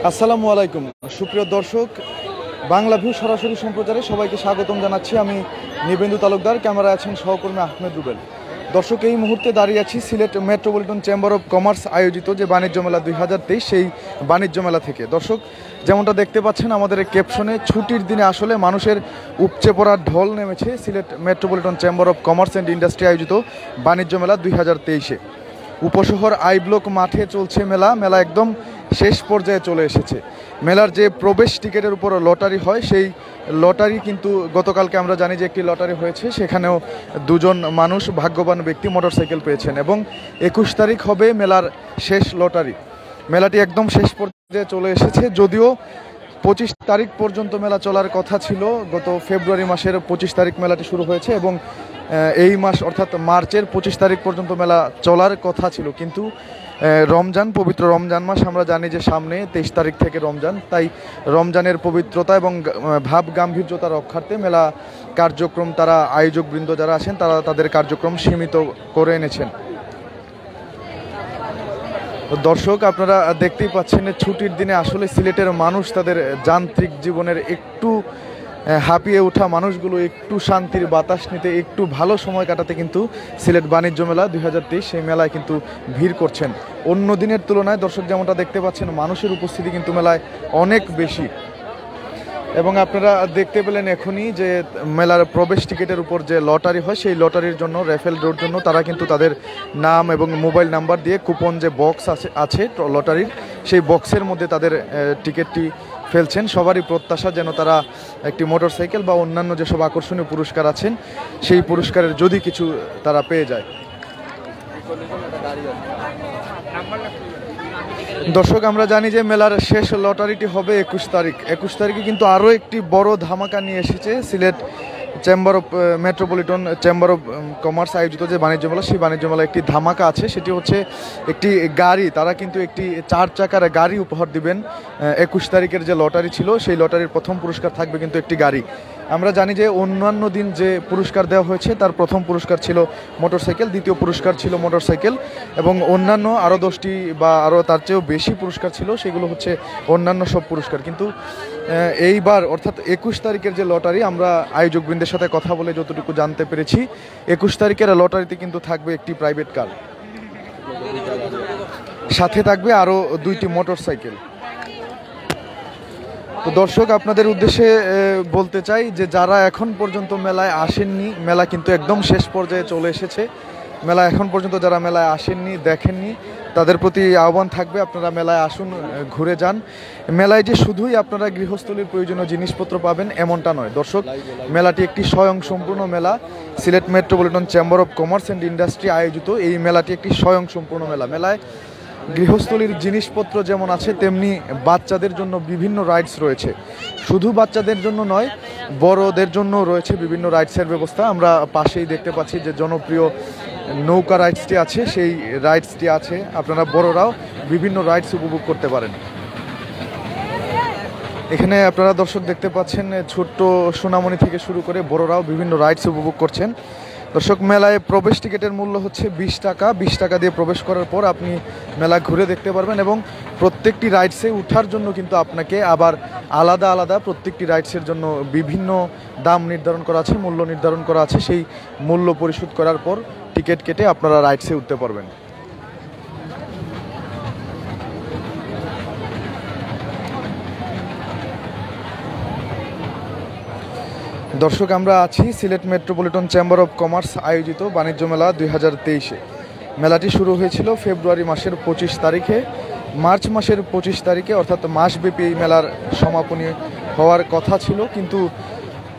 আসসালামু আলাইকুম সুপ্রিয় দর্শক, বাংলাভিউ সরাসরি সম্প্রচারে সবাইকে স্বাগতম জানাচ্ছি। আমি নিবেন্দু তালুকদার, ক্যামেরায় আছেন সহকর্মী আহমেদ রুবেল। দর্শক, এই মুহূর্তে দাঁড়িয়ে আছি Sylhet metropolitan chamber of commerce আয়োজিত যে বাণিজ্য মেলা 2023, সেই বাণিজ্য মেলা থেকে। দর্শক, যেমনটা দেখতে পাচ্ছেন আমাদের এই ক্যাপশনে, ছুটির দিনে আসলে মানুষের উপচে পড়ার ঢল নেমেছে Sylhet metropolitan chamber of commerce and industry আয়োজিত বাণিজ্য মেলা 2023-এ। উপশহর আই ব্লক মাঠে চলছে মেলা। মেলা একদম শেষ পর্যায়ে চলে এসেছে। মেলার যে প্রবেশ টিকিটের উপর লটারি হয়, সেই লটারি কিন্তু গতকালকে আমরা জানি যে একটি লটারি হয়েছে, সেখানেও দুজন মানুষ ভাগ্যবান ব্যক্তি মোটরসাইকেল পেয়েছেন এবং 21 তারিখ হবে মেলার শেষ লটারি। মেলাটি একদম শেষ পর্যায়ে চলে এসেছে, যদিও 25 তারিখ পর্যন্ত মেলা চলার কথা ছিল। গত ফেব্রুয়ারি মাসের 25 তারিখ মেলাটি শুরু হয়েছে এবং এই মাস অর্থাৎ মার্চের 25 তারিখ পর্যন্ত মেলা চলার কথা ছিল, কিন্তু রমজান, পবিত্র রমজান মাস, আমরা জানি যে সামনে 23 তারিখ থেকে রমজান, তাই রমজানের পবিত্রতা এবং ভাব গাম্ভীর্যতা রক্ষার্থে মেলা কার্যক্রম তারা আয়োজকবৃন্দ যারা আছেন তারা তাদের কার্যক্রম সীমিত করে এনেছেন। দর্শক, আপনারা দেখতেই পাচ্ছেন ছুটির দিনে আসলে সিলেটের মানুষ তাদের যান্ত্রিক জীবনের একটু হাঁপিয়ে ওঠা মানুষগুলো একটু শান্তির বাতাস নিতে, একটু ভালো সময় কাটাতে কিন্তু সিলেট বাণিজ্য মেলা 2023 সেই মেলায় কিন্তু ভিড় করছেন। অন্য দিনের তুলনায় দর্শক যেমনটা দেখতে পাচ্ছেন, মানুষের উপস্থিতি কিন্তু মেলায় অনেক বেশি। এবং আপনারা দেখতে পেলেন এখনই যে মেলার প্রবেশ টিকিটের উপর যে লটারি হয়, সেই লটারির জন্য, রেফেল ড্রোর জন্য তারা কিন্তু তাদের নাম এবং মোবাইল নাম্বার দিয়ে কুপন যে বক্স আছে লটারির, সেই বক্সের মধ্যে তাদের টিকিটটি ফেলছেন। সবারই প্রত্যাশা যেন তারা একটি মোটরসাইকেল বা অন্যান্য যেসব আকর্ষণীয় পুরস্কার আছেন, সেই পুরস্কারের যদি কিছু তারা পেয়ে যায়। দর্শক, আমরা জানি যে মেলার শেষ লটারিটি হবে 21 তারিখ। 21 তারিখে কিন্তু আরও একটি বড় ধামাকা নিয়ে এসেছে Sylhet chamber of metropolitan chamber of commerce আয়োজিত যে বাণিজ্য মেলা, সেই বাণিজ্য মেলা একটি ধামাকা আছে। সেটি হচ্ছে একটি গাড়ি। তারা কিন্তু একটি 4 চাকার গাড়ি উপহার দিবেন। 21 তারিখের যে লটারি ছিল, সেই লটারির প্রথম পুরস্কার থাকবে কিন্তু একটি গাড়ি। আমরা জানি যে অন্যান্য দিন যে পুরস্কার দেওয়া হয়েছে, তার প্রথম পুরস্কার ছিল মোটরসাইকেল, দ্বিতীয় পুরস্কার ছিল মোটরসাইকেল এবং অন্যান্য আরও 10টি বা আরও তার চেয়েও বেশি পুরস্কার ছিল, সেগুলো হচ্ছে অন্যান্য সব পুরস্কার। কিন্তু এইবার অর্থাৎ 21 তারিখের যে লটারি, আমরা আয়োজকবৃন্দের সাথে কথা বলে যতটুকু জানতে পেরেছি, 21 তারিখের লটারিতে কিন্তু থাকবে একটি প্রাইভেট কার, সাথে থাকবে আরও 2টি মোটরসাইকেল। তো দর্শক, আপনাদের উদ্দেশ্যে বলতে চাই যে যারা এখন পর্যন্ত মেলায় আসেননি, মেলা কিন্তু একদম শেষ পর্যায়ে চলে এসেছে। মেলা এখন পর্যন্ত যারা মেলায় আসেননি, দেখেননি, তাদের প্রতি আহ্বান থাকবে আপনারা মেলায় আসুন, ঘুরে যান। মেলায় যে শুধুই আপনারা গৃহস্থলীর প্রয়োজনীয় জিনিসপত্র পাবেন এমনটা নয় দর্শক, মেলাটি একটি স্বয়ংসম্পূর্ণ মেলা। Sylhet metropolitan chamber of commerce and industry আয়োজিত এই মেলাটি একটি স্বয়ংসম্পূর্ণ মেলা। মেলায় গৃহস্থলীর জিনিসপত্র যেমন আছে, তেমনি বাচ্চাদের জন্য বিভিন্ন রাইডস রয়েছে। শুধু বাচ্চাদের জন্য নয়, বড়দের জন্য রয়েছে বিভিন্ন রাইডসের ব্যবস্থা। আমরা পাশেই দেখতে পাচ্ছি যে জনপ্রিয় নৌকা রাইডসটি আছে, সেই রাইডসটি আছে। আপনারা বড়রাও বিভিন্ন রাইডস উপভোগ করতে পারেন। এখানে আপনারা দর্শক দেখতে পাচ্ছেন ছোট্ট সোনামণি থেকে শুরু করে বড়রাও বিভিন্ন রাইডস উপভোগ করছেন। দর্শক, মেলায় প্রবেশ টিকিটের মূল্য হচ্ছে 20 টাকা। 20 টাকা দিয়ে প্রবেশ করার পর আপনি মেলা ঘুরে দেখতে পারবেন এবং প্রত্যেকটি রাইডসে ওঠার জন্য কিন্তু আপনাকে আবার আলাদা আলাদা প্রত্যেকটি রাইডসের জন্য বিভিন্ন দাম নির্ধারণ করা আছে, মূল্য নির্ধারণ করা আছে। সেই মূল্য পরিশোধ করার পর টিকিট কেটে আপনারা রাইডসে উঠতে পারবেন। দর্শক, আমরা আছি Sylhet metropolitan chamber of commerce আয়োজিত বাণিজ্য মেলা 2023-এ। মেলাটি শুরু হয়েছিল ফেব্রুয়ারি মাসের 25 তারিখে। মার্চ মাসের 25 তারিখে অর্থাৎ মাসব্যাপী এই মেলার সমাপনী হওয়ার কথা ছিল, কিন্তু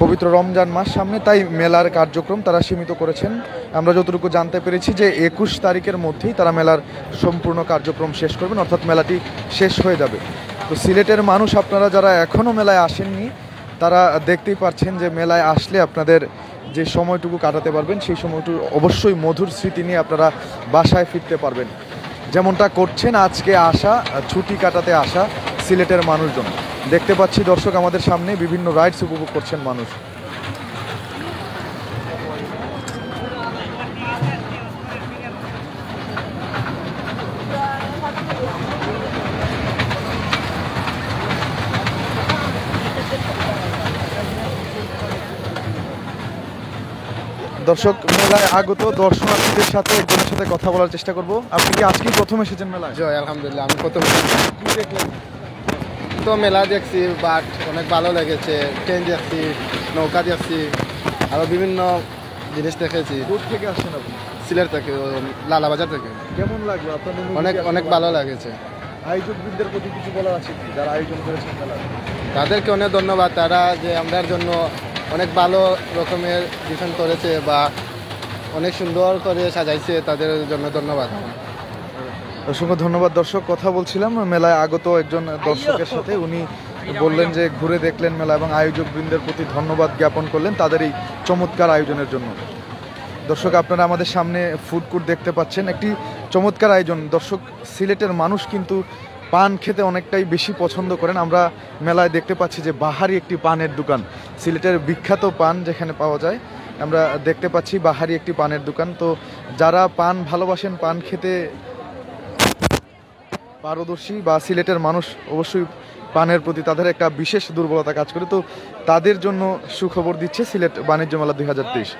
পবিত্র রমজান মাস সামনে, তাই মেলার কার্যক্রম তারা সীমিত করেছেন। আমরা যতটুকু জানতে পেরেছি যে 21 তারিখের মধ্যেই তারা মেলার সম্পূর্ণ কার্যক্রম শেষ করবেন, অর্থাৎ মেলাটি শেষ হয়ে যাবে। তো সিলেটের মানুষ, আপনারা যারা এখনও মেলায় আসেননি, তারা দেখতেই পাচ্ছেন যে মেলায় আসলে আপনাদের যে সময়টুকু কাটাতে পারবেন, সেই সময়টুকু অবশ্যই মধুর স্মৃতি নিয়ে আপনারা বাসায় ফিরতে পারবেন, যেমনটা করছেন আজকে আসা, ছুটি কাটাতে আসা সিলেটের মানুষজন। দেখতে পাচ্ছি দর্শক, আমাদের সামনে বিভিন্ন রাইডস উপভোগ করছেন মানুষ। দর্শক মেলায় আগত দর্শনার্থীদের সাথে একজনের সাথে কথা বলার চেষ্টা করব। আপনি কি আজকেই প্রথম এসেছেন মেলায়? জয় আলহামদুলিল্লাহ, আমি প্রথম কি দেখলেন? তো মেলা দেখছি, বাট অনেক ভালো লেগেছে। ট্রেন দেখছি, নৌকা দেখছি, আরো বিভিন্ন জিনিস দেখেছি। দূর থেকে আসছেন আপনি? সিলেট থেকে, লালাবাজার থেকে। কেমন লাগলো আপনাদের? অনেক ভালো লাগেছে। আয়োজকবৃন্দের প্রতি কিছু বলার আছে কি, যারা আয়োজন করেছেন মেলা? তাদেরকে অনেক ধন্যবাদ। তারা যে আমাদের জন্য অনেক ভালো রকমের ডিজাইন করেছে বা অনেক সুন্দর করে সাজাইছে, তাদের জন্য ধন্যবাদ। অসংখ্য ধন্যবাদ। দর্শক, কথা বলছিলাম মেলায় আগত একজন দর্শকের সাথে। উনি বললেন যে ঘুরে দেখলেন মেলা এবং আয়োজকবৃন্দের প্রতি ধন্যবাদ জ্ঞাপন করলেন তাদের এই চমৎকার আয়োজনের জন্য। দর্শক, আপনারা আমাদের সামনে ফুড কোর্ট দেখতে পাচ্ছেন, একটি চমৎকার আয়োজন। দর্শক, সিলেটের মানুষ কিন্তু পান খেতে অনেকটাই বেশি পছন্দ করেন। আমরা মেলায় দেখতে পাচ্ছি যে বাহারি একটি পানের দোকান, সিলেটের বিখ্যাত পান যেখানে পাওয়া যায়, আমরা দেখতে পাচ্ছি বাহারি একটি পানের দোকান। তো যারা পান ভালোবাসেন, পান খেতে পারদর্শী বা সিলেটের মানুষ অবশ্যই পানের প্রতি তাদের একটা বিশেষ দুর্বলতা কাজ করে, তো তাদের জন্য সুখবর দিচ্ছে সিলেট বাণিজ্য মেলা 2023।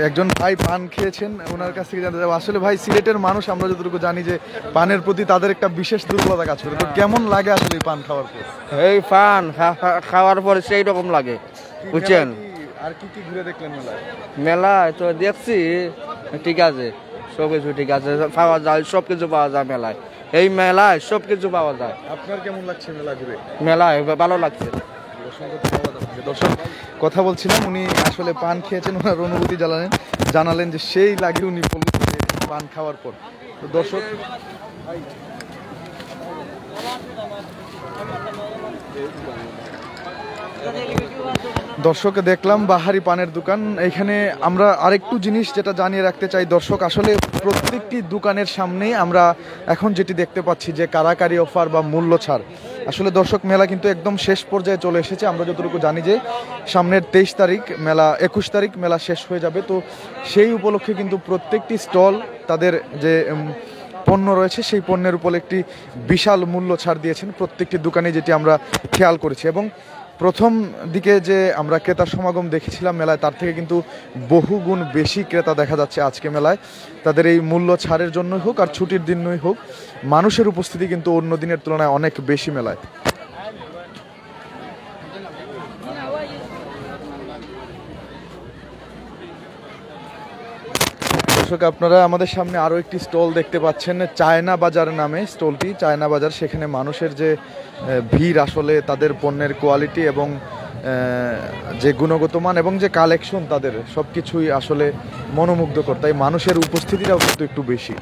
একজন ভাই পান খেয়েছেন, ওনার কাছ থেকে জানতে চাবো, আসলে ভাই সিলেটের মানুষ আমরা যতটুকু জানি যে পানের প্রতি তাদের একটা বিশেষ দুর্বলতা কাজ করে, তো কেমন লাগে আসলে এই পান খাওয়ার পর? এই পান খাওয়ার পরে সেই রকম লাগে, বুঝছেন। আর কি কি ঘুরে দেখলেন মেলায়? মেলায় তো দেখছি ঠিক আছে, সব কিছু ঠিক আছে, পাওয়া যায়, সব কিছু পাওয়া যায় মেলায়। এই মেলায় সব কিছু পাওয়া যায়। আপনার কেমন লাগছে মেলা ঘুরে? মেলায় ভালো লাগছে। দর্শক, কথা বলছিলাম, উনি আসলে পান খেয়েছেন, ওনার অনুভূতি জানালেন যে সেই লাগে উনি বললেন যে পান খাওয়ার পর। তো দর্শক, দর্শক দেখলাম বাহারি পানের দোকান। এখানে আমরা আরেকটু জিনিস যেটা জানিয়ে রাখতে চাই দর্শক, আসলে প্রত্যেকটি দোকানের সামনেই আমরা এখন যেটি দেখতে পাচ্ছি যে কারাকারি অফার বা মূল্য ছাড়। আসলে দর্শক, মেলা কিন্তু একদম শেষ পর্যায়ে চলে এসেছে। আমরা যতটুকু জানি যে সামনের 23 তারিখ মেলা, 21 তারিখ মেলা শেষ হয়ে যাবে। তো সেই উপলক্ষে কিন্তু প্রত্যেকটি স্টল তাদের যে পণ্য রয়েছে সেই পণ্যের উপর একটি বিশাল মূল্য ছাড় দিয়েছেন প্রত্যেকটি দোকানে, যেটি আমরা খেয়াল করেছি। এবং প্রথম দিকে যে আমরা ক্রেতার সমাগম দেখেছিলাম মেলায়, তার থেকে কিন্তু বহুগুণ বেশি ক্রেতা দেখা যাচ্ছে আজকে মেলায়। তাদের এই মূল্য ছাড়ের জন্যই হোক আর ছুটির দিনই হোক, মানুষের উপস্থিতি কিন্তু অন্য দিনের তুলনায় অনেক বেশি মেলায়। দর্শক, আপনারা আমাদের সামনে আরও একটি স্টল দেখতে পাচ্ছেন, চায়না বাজার নামে স্টলটি। চায়না বাজার, সেখানে মানুষের যে ভিড়, আসলে তাদের পণ্যের কোয়ালিটি এবং যে গুণগত মান এবং যে কালেকশন, তাদের সব কিছুই আসলে মনোমুগ্ধকর। তাই মানুষের উপস্থিতিটাও কিন্তু একটু বেশি।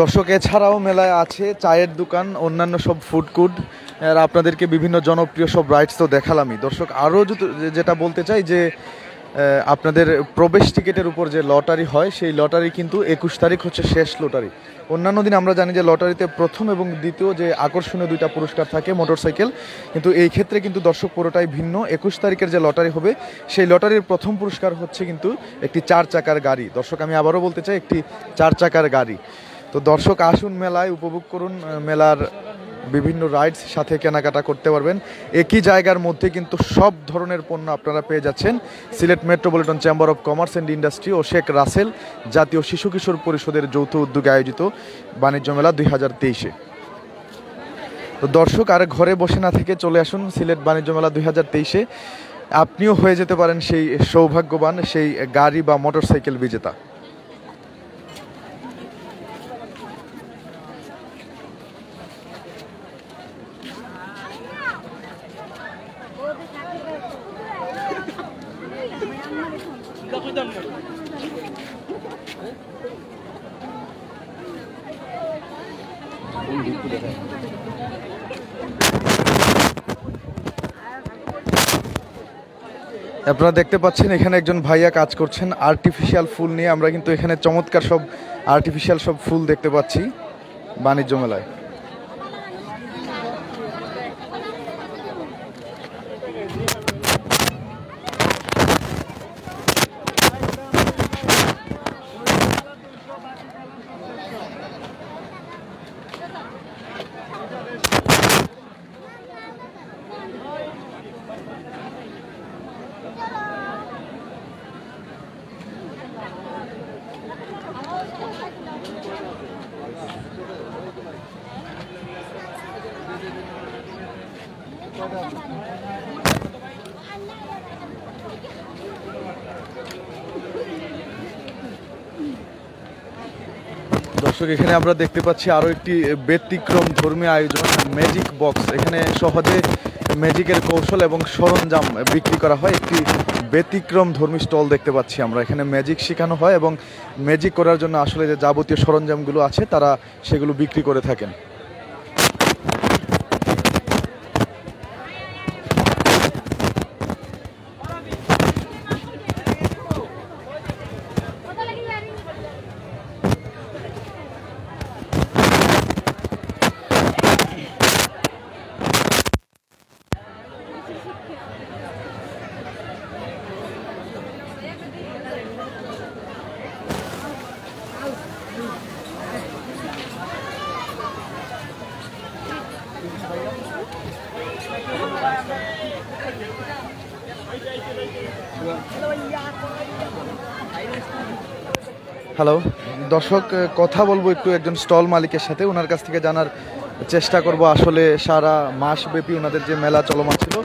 দর্শক, এছাড়াও মেলায় আছে চায়ের দোকান, অন্যান্য সব ফুড কোর্ট, আর আপনাদেরকে বিভিন্ন জনপ্রিয় সব রাইডস তো দেখালামই। দর্শক, আরও যেটা বলতে চাই যে আপনাদের প্রবেশ টিকিটের উপর যে লটারি হয়, সেই লটারি কিন্তু 21 তারিখ হচ্ছে শেষ লটারি। অন্যান্য দিন আমরা জানি যে লটারিতে প্রথম এবং দ্বিতীয় যে আকর্ষণীয় দুইটা পুরস্কার থাকে মোটরসাইকেল, কিন্তু এই ক্ষেত্রে কিন্তু দর্শক পুরোটাই ভিন্ন। 21 তারিখের যে লটারি হবে, সেই লটারির প্রথম পুরস্কার হচ্ছে কিন্তু একটি 4 চাকার গাড়ি। দর্শক, আমি আবারও বলতে চাই, একটি 4 চাকার গাড়ি। তো দর্শক, আসুন মেলায়, উপভোগ করুন মেলার বিভিন্ন রাইডস, সাথে কেনাকাটা করতে পারবেন। একই জায়গার মধ্যে কিন্তু সব ধরনের পণ্য আপনারা পেয়ে যাচ্ছেন Sylhet metropolitan chamber of commerce and industry ও শেখ রাসেল জাতীয় শিশু কিশোর পরিষদের যৌথ উদ্যোগে আয়োজিত বাণিজ্য মেলা 2023-এ। তো দর্শক, আর ঘরে বসে না থেকে চলে আসুন সিলেট বাণিজ্য মেলা 2023-এ। আপনিও হয়ে যেতে পারেন সেই সৌভাগ্যবান, সেই গাড়ি বা মোটরসাইকেল বিজেতা। আপনারা দেখতে পাচ্ছেন এখানে একজন ভাইয়া কাজ করছেন আর্টিফিশিয়াল ফুল নিয়ে। আমরা কিন্তু এখানে চমৎকার সব আর্টিফিশিয়াল সব ফুল দেখতে পাচ্ছি বাণিজ্য মেলায়। দর্শক এখানে আমরা দেখতে পাচ্ছি আরো একটি ব্যতিক্রম ধর্মী আয়োজন, ম্যাজিক বক্স। এখানে সহজে ম্যাজিকের কৌশল এবং সরঞ্জাম বিক্রি করা হয়। একটি ব্যতিক্রম ধর্মী স্টল দেখতে পাচ্ছি আমরা। এখানে ম্যাজিক শেখানো হয় এবং ম্যাজিক করার জন্য আসলে যে যাবতীয় সরঞ্জামগুলো আছে তারা সেগুলো বিক্রি করে থাকেন। হ্যালো দর্শক, কথা বলবো একটু একজন স্টল মালিকের সাথে। ওনার কাছ থেকে জানার চেষ্টা করব আসলে সারা মাসব্যাপী ওনাদের যে মেলা চলমান ছিল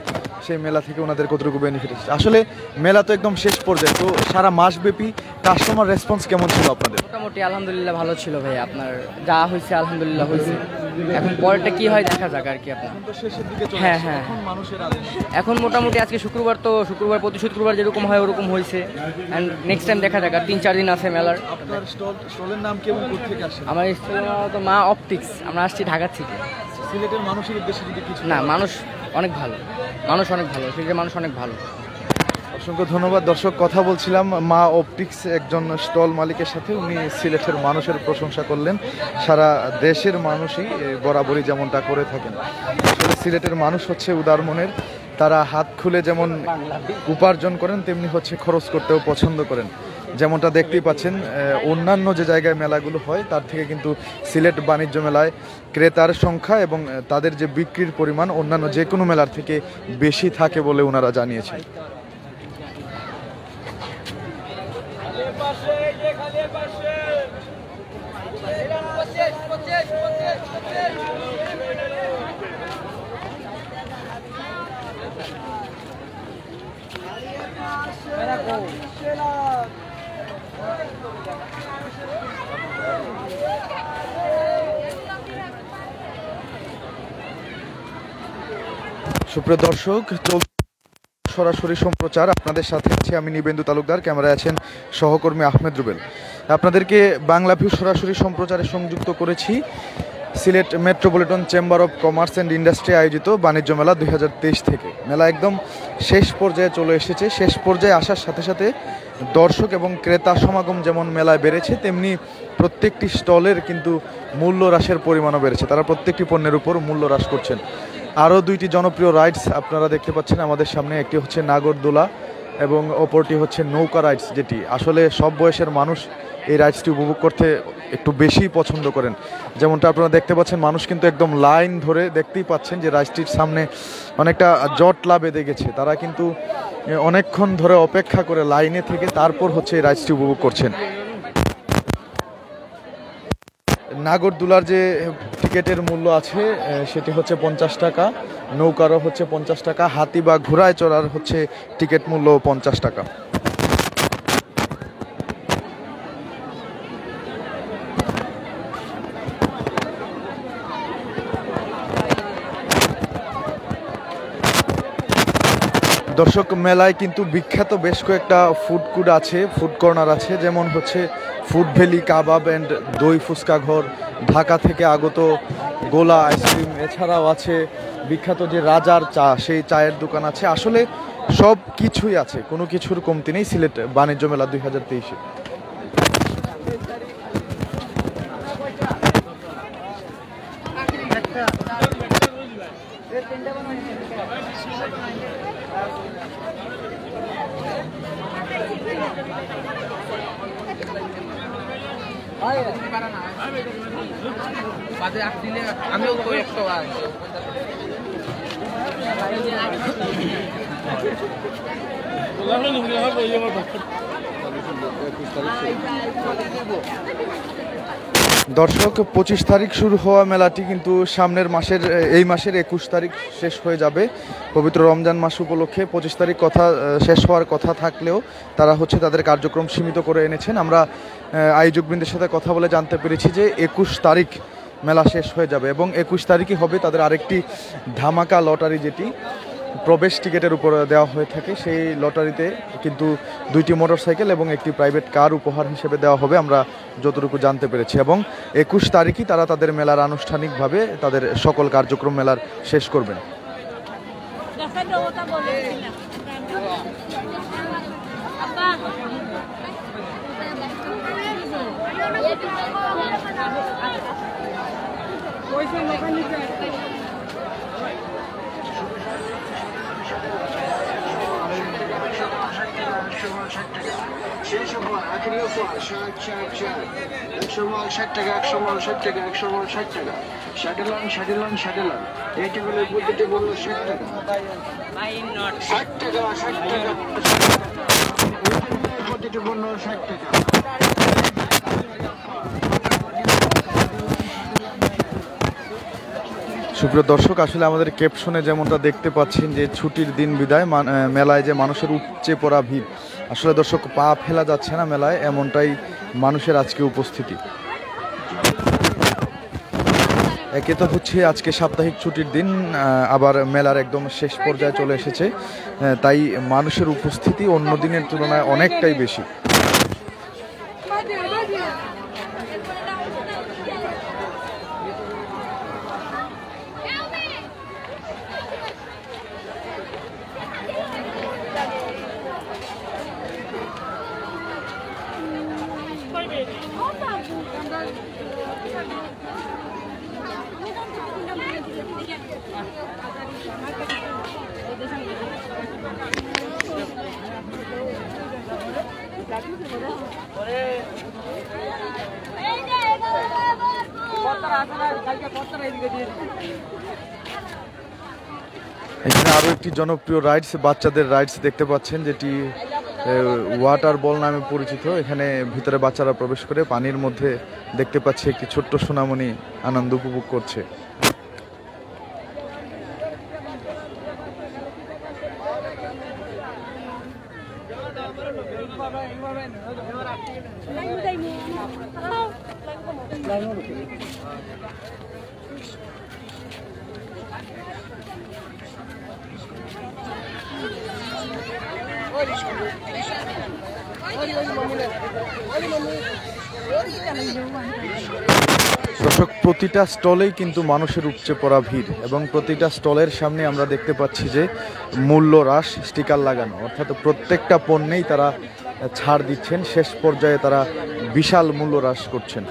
সেই মেলা থেকে ওনাদের কতটুকু বেনিফিট এসেছে। আসলে মেলা তো একদম শেষ পর্যায়ে, তো সারা মাসব্যাপী কাস্টমার রেসপন্স কেমন ছিল আপনাদের? মোটামুটি আলহামদুলিল্লাহ ভালো ছিল ভাই। আপনার যা হয়েছে আলহামদুলিল্লাহ হয়েছে, এখন পরেরটা কি হয় দেখা যাক আর কি। আপনার হ্যাঁ হ্যাঁ এখন মোটামুটি আজকে শুক্রবার, তো শুক্রবার প্রতি শুক্রবার যেরকম হয় ওরকম হয়েছে। অ্যান্ড নেক্সট টাইম দেখা যাক, আর 3-4 দিন আছে মেলার। আপনার স্টলের নাম কেমন, কোথেকে আসে? আমার স্টলের নাম তো মা অপটিক্স। আমরা আসছি ঢাকা থেকে। সিলেটের মানুষের উদ্দেশ্যে যদি কিছু? না, মানুষ অনেক ভালো, মানুষ অনেক ভালো, সিলেটের মানুষ অনেক ভালো। অসংখ্য ধন্যবাদ। দর্শক কথা বলছিলাম মা অপটিক্স একজন স্টল মালিকের সাথে। উনি সিলেটের মানুষের প্রশংসা করলেন। সারা দেশের মানুষই বরাবরই যেমনটা করে থাকেন। আসলে সিলেটের মানুষ হচ্ছে উদার মনের। তারা হাত খুলে যেমন উপার্জন করেন তেমনি হচ্ছে খরচ করতেও পছন্দ করেন। যেমনটা দেখতেই পাচ্ছেন অন্যান্য যে জায়গায় মেলাগুলো হয় তার থেকে কিন্তু সিলেট বাণিজ্য মেলায় ক্রেতার সংখ্যা এবং তাদের যে বিক্রির পরিমাণ অন্যান্য যে কোনো মেলার থেকে বেশি থাকে বলে ওনারা জানিয়েছেন। সুপ্রিয় দর্শক, সরাসরি সম্প্রচার আপনাদের সাথে আছি আমি নিবেন্দু তালুকদার, ক্যামেরায় আছেন সহকর্মী আহমেদ রুবেল। আপনাদেরকে বাংলাভিউ সরাসরি সম্প্রচারে সংযুক্ত করেছি Sylhet metropolitan chamber of commerce and industry আয়োজিত বাণিজ্য মেলা 2023 থেকে। মেলা একদম শেষ পর্যায়ে চলে এসেছে। শেষ পর্যায়ে আসার সাথে সাথে দর্শক এবং ক্রেতা সমাগম যেমন মেলায় বেড়েছে, তেমনি প্রত্যেকটি স্টলের কিন্তু মূল্য হ্রাসের পরিমাণও বেড়েছে। তারা প্রত্যেকটি পণ্যের উপর মূল্য হ্রাস করছেন। আরও দুইটি জনপ্রিয় রাইডস আপনারা দেখতে পাচ্ছেন আমাদের সামনে। একটি হচ্ছে নাগরদোলা এবং অপরটি হচ্ছে নৌকা রাইডস, যেটি আসলে সব বয়সের মানুষ এই রাইডসটি উপভোগ করতে একটু বেশি পছন্দ করেন। যেমনটা আপনারা দেখতে পাচ্ছেন, মানুষ কিন্তু একদম লাইন ধরে, দেখতেই পাচ্ছেন যে রাইডসটির সামনে অনেকটা জটলা বেঁধে গেছে। তারা কিন্তু অনেকক্ষণ ধরে অপেক্ষা করে লাইনে থেকে তারপর হচ্ছে এই রাইডসটি উপভোগ করছেন। নাগরদোলার যে টিকিটের মূল্য আছে সেটি হচ্ছে 50 টাকা, নৌকারও হচ্ছে 50 টাকা, হাতি বা ঘোড়ায় চড়ার হচ্ছে টিকিট মূল্য 50 টাকা। দর্শক মেলায় কিন্তু বিখ্যাত বেশ কয়েকটা ফুড কোর্ট আছে, ফুড কর্নার আছে, যেমন হচ্ছে ফুড ভ্যালি কাবাব অ্যান্ড দই ফুচকা ঘর, ঢাকা থেকে আগত গোলা আইসক্রিম, এছাড়াও আছে বিখ্যাত যে রাজার চা, সেই চায়ের দোকান আছে। আসলে সব কিছুই আছে, কোনো কিছুর কমতি নেই সিলেট বাণিজ্য মেলা 2023-এ। আমিও একশো দর্শক 25 তারিখ শুরু হওয়া মেলাটি কিন্তু সামনের মাসের এই মাসের 21 তারিখ শেষ হয়ে যাবে। পবিত্র রমজান মাস উপলক্ষে 25 তারিখ শেষ হওয়ার কথা থাকলেও তারা হচ্ছে তাদের কার্যক্রম সীমিত করে এনেছেন। আমরা আয়োজকবৃন্দের সাথে কথা বলে জানতে পেরেছি যে 21 তারিখ মেলা শেষ হয়ে যাবে এবং 21 তারিখই হবে তাদের আরেকটি ধামাকা লটারি, যেটি প্রবেশ টিকিটের উপর দেওয়া হয়ে থাকে। সেই লটারিতে কিন্তু 2টি মোটরসাইকেল এবং একটি প্রাইভেট কার উপহার হিসেবে দেওয়া হবে, আমরা যতটুকু জানতে পেরেছি। এবং 21 তারিখই তারা তাদের মেলার আনুষ্ঠানিকভাবে তাদের সকল কার্যক্রম মেলার শেষ করবেন। শেষ হওয়ার আখেরি অফার 100 মাল 60 টাকা, 100 মাল 60 টাকা, 100 মাল 60 টাকা। শাটেলান এই টেবিলের প্রতিটি মূল্য 60 টাকা, 60 টাকা, 60 টাকা, প্রতিটি মূল্য 60 টাকা। সুপ্রিয় দর্শক, আসলে আমাদের ক্যাপশনে যেমনটা দেখতে পাচ্ছেন যে ছুটির দিন বিদায় মেলায় যে মানুষের উপচে পড়া ভিড়, আসলে দর্শক পা ফেলা যাচ্ছে না মেলায়, এমনটাই মানুষের আজকে উপস্থিতি। একে তো হচ্ছে আজকে সাপ্তাহিক ছুটির দিন, আবার মেলার একদম শেষ পর্যায়ে চলে এসেছে, তাই মানুষের উপস্থিতি অন্য দিনের তুলনায় অনেকটাই বেশি। এখানে আরো একটি জনপ্রিয় রাইডস, বাচ্চাদের রাইডস দেখতে পাচ্ছেন, যেটি ওয়াটার বল নামে পরিচিত। এখানে ভিতরে বাচ্চারা প্রবেশ করে পানির মধ্যে দেখতে পাচ্ছি একটি ছোট্ট সোনামণি আনন্দ উপভোগ করছে। দর্শক, প্রতিটা স্টলেই কিন্তু মানুষের উপচে পড়া ভিড় এবং প্রতিটা স্টলের সামনে আমরা দেখতে পাচ্ছি যে মূল্য হ্রাস স্টিকার লাগানো, অর্থাৎ প্রত্যেকটা পণ্যেই তারা ছাড় দিচ্ছেন। শেষ পর্যায়ে তারা বিশাল মূল্য হ্রাস করছেন।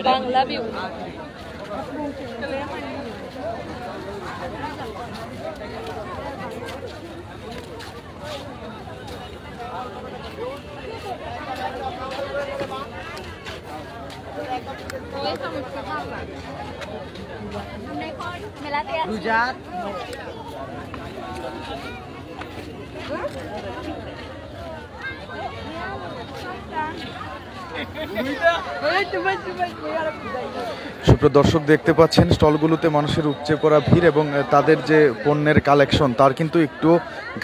Banglaviewtv. Rujak. সুপ্রিয় দর্শক, দেখতে পাচ্ছেন স্টলগুলোতে মানুষের উপচে পড়া ভিড় এবং তাদের যে পণ্যের কালেকশন তার কিন্তু একটু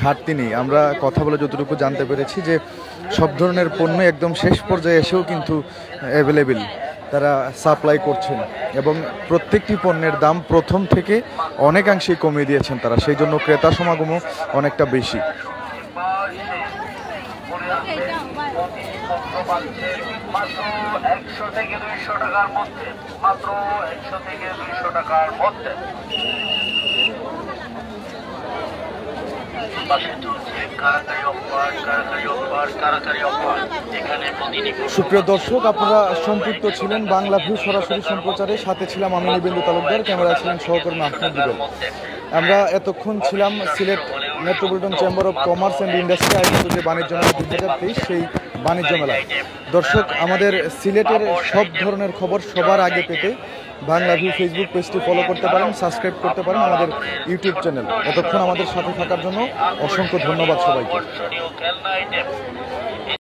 ঘাটতি নেই। আমরা কথা বলে যতটুকু জানতে পেরেছি যে সব ধরনের পণ্য একদম শেষ পর্যায়ে এসেও কিন্তু অ্যাভেলেবেল তারা সাপ্লাই করছেন এবং প্রত্যেকটি পণ্যের দাম প্রথম থেকে অনেকাংশেই কমিয়ে দিয়েছেন তারা, সেই জন্য ক্রেতা সমাগমও অনেকটা বেশি। মাত্র 100 থেকে 200 টাকার মধ্যে, মাত্র 100 থেকে 200 টাকার মধ্যে। সুপ্রিয় দর্শক, আপনারা সম্পৃক্ত ছিলেন বাংলাভিউ সরাসরি সম্প্রচারে, সাথে ছিলাম আমি নিবেন্দু তালুকদার, ক্যামেরায় ছিলেন সহকর্মী আহমেদ রুবেল। আমরা এতক্ষণ ছিলাম Sylhet metropolitan chamber of commerce and industry আয়োজিত যে বাণিজ্য মেলা 2023, সেই বাণিজ্য মেলা। দর্শক, আমাদের সিলেটের সব ধরনের খবর সবার আগে পেতে বাংলাভিউ ফেসবুক পেজটি ফলো করতে পারেন, সাবস্ক্রাইব করতে পারেন আমাদের ইউটিউব চ্যানেল। এতক্ষণ আমাদের সাথে থাকার জন্য অসংখ্য ধন্যবাদ সবাইকে।